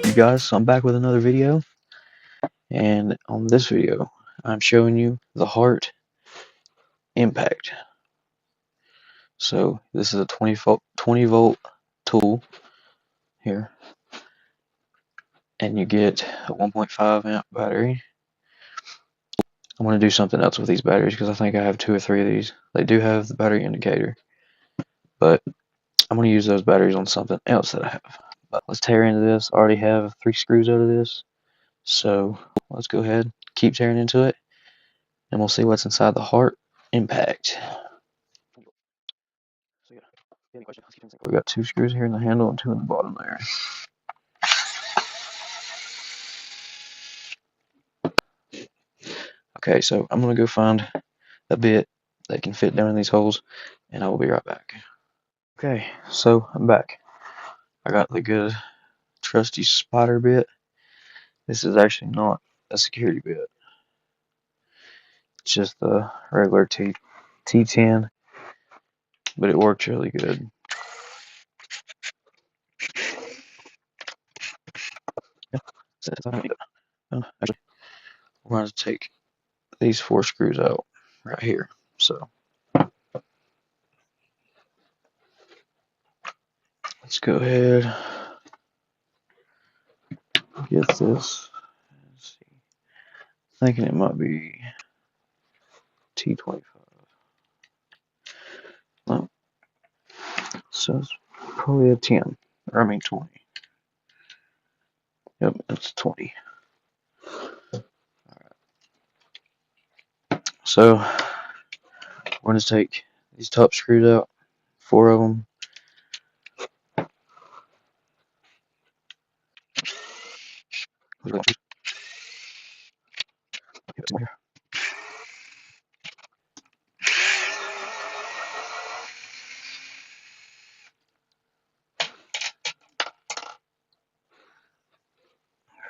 you guys? So I'm back with another video, and on this video I'm showing you the hart impact. So this is a 20 volt tool here, and you get a 1.5 amp battery. I'm going to do something else with these batteries because I think I have 2 or 3 of these. They do have the battery indicator, but I'm going to use those batteries on something else that I have. But let's tear into this. I already have 3 screws out of this, so let's go ahead, keep tearing into it, and we'll see what's inside the hart impact. We got 2 screws here in the handle and 2 in the bottom there. Okay, so I'm gonna go find a bit that can fit down in these holes, and I will be right back. Okay, so I'm back. I got the good trusty spider bit. This is actually not a security bit. It's just the regular T10, but it works really good. Yeah, so actually, we're going to take these 4 screws out right here. So let's go ahead, get this. Let's see. Thinking it might be T25. No, so it's probably a 10, or I mean 20. Yep, it's 20. So we're going to take these top screws out, 4 of them.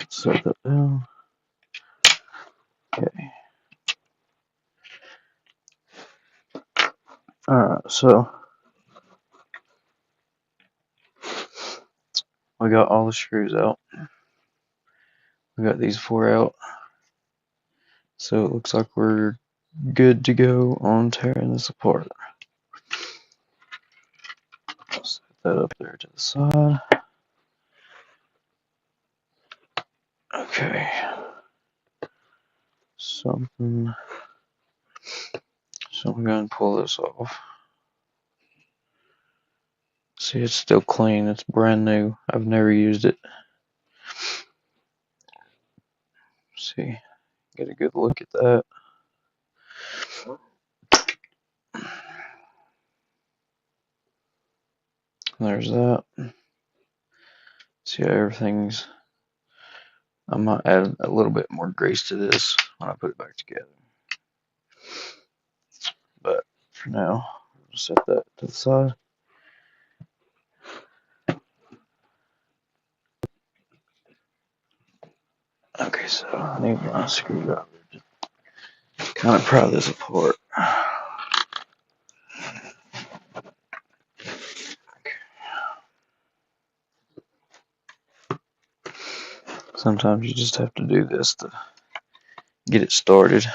Set that down. Okay. Alright, so we got all the screws out. We got these 4 out. So it looks like we're good to go on tearing this apart. Set that up there to the side. Okay. So I'm going to pull this off. See, it's still clean. It's brand new. I've never used it. See, get a good look at that. There's that. See how everything's. I might add a little bit more grease to this when I put it back together. But for now, I'll set that to the side. Okay, so I need my screwdriver to kind of pry this apart. Sometimes you just have to do this to get it started.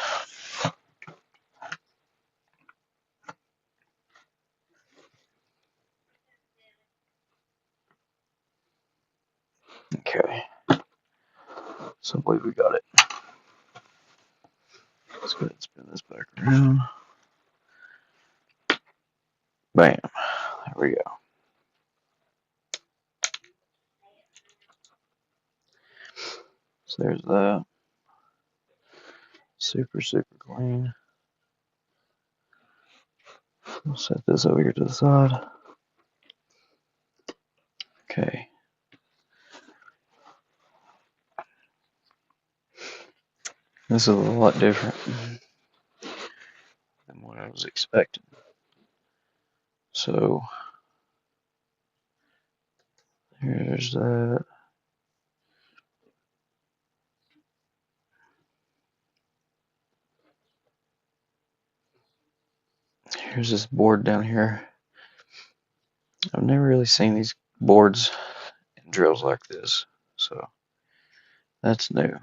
Okay, so I believe we got it. Let's go ahead and spin this back around. Bam, there we go. So there's that. Super clean. We'll set this over here to the side. Okay. This is a lot different than what I was expecting. So here's that. Here's this board down here. I've never really seen these boards and drills like this. So that's new.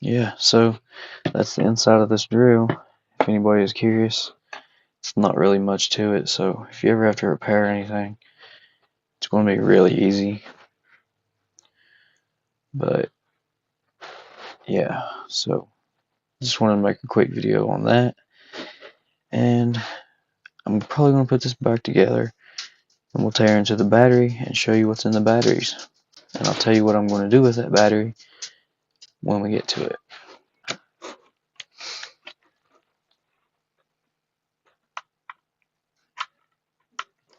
Yeah, so that's the inside of this drill. If anybody is curious, it's not really much to it, so if you ever have to repair anything, it's going to be really easy. But yeah, so just wanted to make a quick video on that, and I'm probably going to put this back together, and we'll tear into the battery and show you what's in the batteries, and I'll tell you what I'm going to do with that battery when we get to it.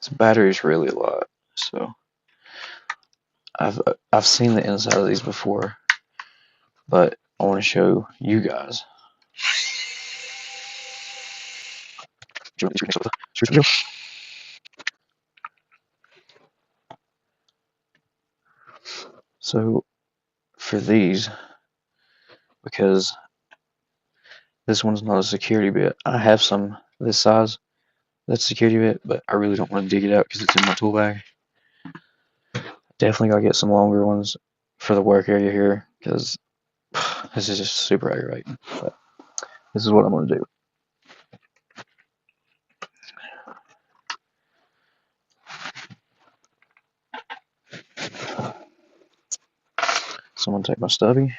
This battery is really a lot, so I've seen the inside of these before, but I want to show you guys. So for these, because this one's not a security bit, I have some this size that's security bit, but I really don't want to dig it out because it's in my tool bag. Definitely gotta get some longer ones for the work area here because this is just super aggravating. But this is what I'm gonna do. So I'm gonna take my stubby,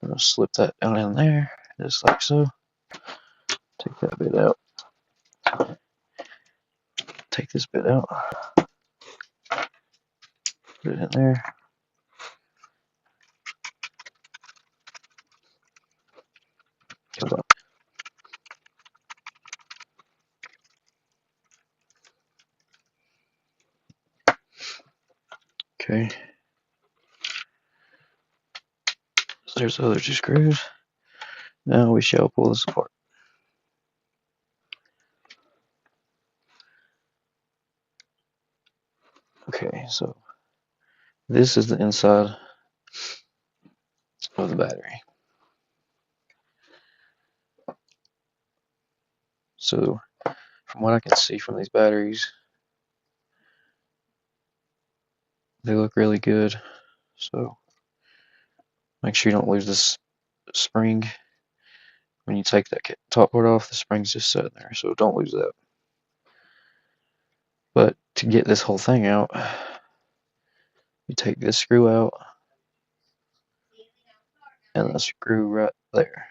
I'm gonna slip that down in there, just like so. Take that bit out. Take this bit out. Put it in there. Okay. So there's the other two screws. Now we shall pull this apart. Okay, so this is the inside of the battery. So from what I can see from these batteries, they look really good. So make sure you don't lose this spring. When you take that top part off, the spring's just sitting there, so don't lose that. But to get this whole thing out, you take this screw out and the screw right there.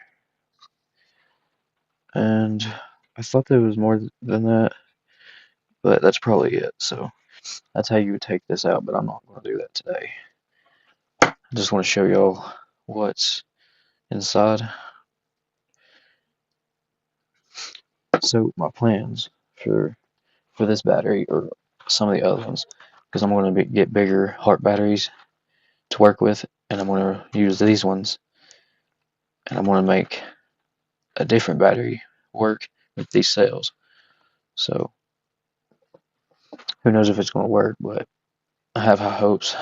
And I thought there was more than that, but that's probably it. So that's how you would take this out, but I'm not going to do that today. I just want to show y'all what's inside. So my plans for this battery or some of the other ones, because I'm going to get bigger Hart batteries to work with, and I'm going to use these ones, and I'm going to make a different battery work with these cells. So who knows if it's going to work, but I have high hopes.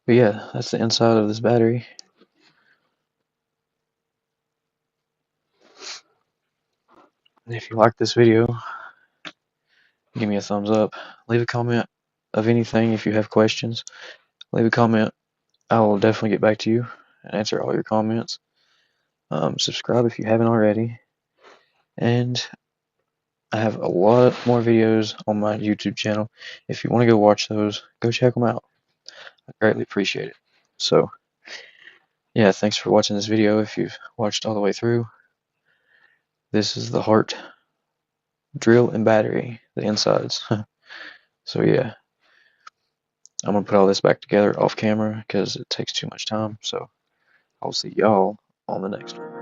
But yeah, that's the inside of this battery. And if you like this video, give me a thumbs up. Leave a comment of anything if you have questions. Leave a comment. I will definitely get back to you and answer all your comments. Subscribe if you haven't already. And I have a lot more videos on my YouTube channel. If you want to go watch those, go check them out. I greatly appreciate it. So, yeah, thanks for watching this video if you've watched all the way through. This is the Hart drill and battery, the insides. So, yeah, I'm going to put all this back together off camera because it takes too much time. So, I'll see y'all on the next one.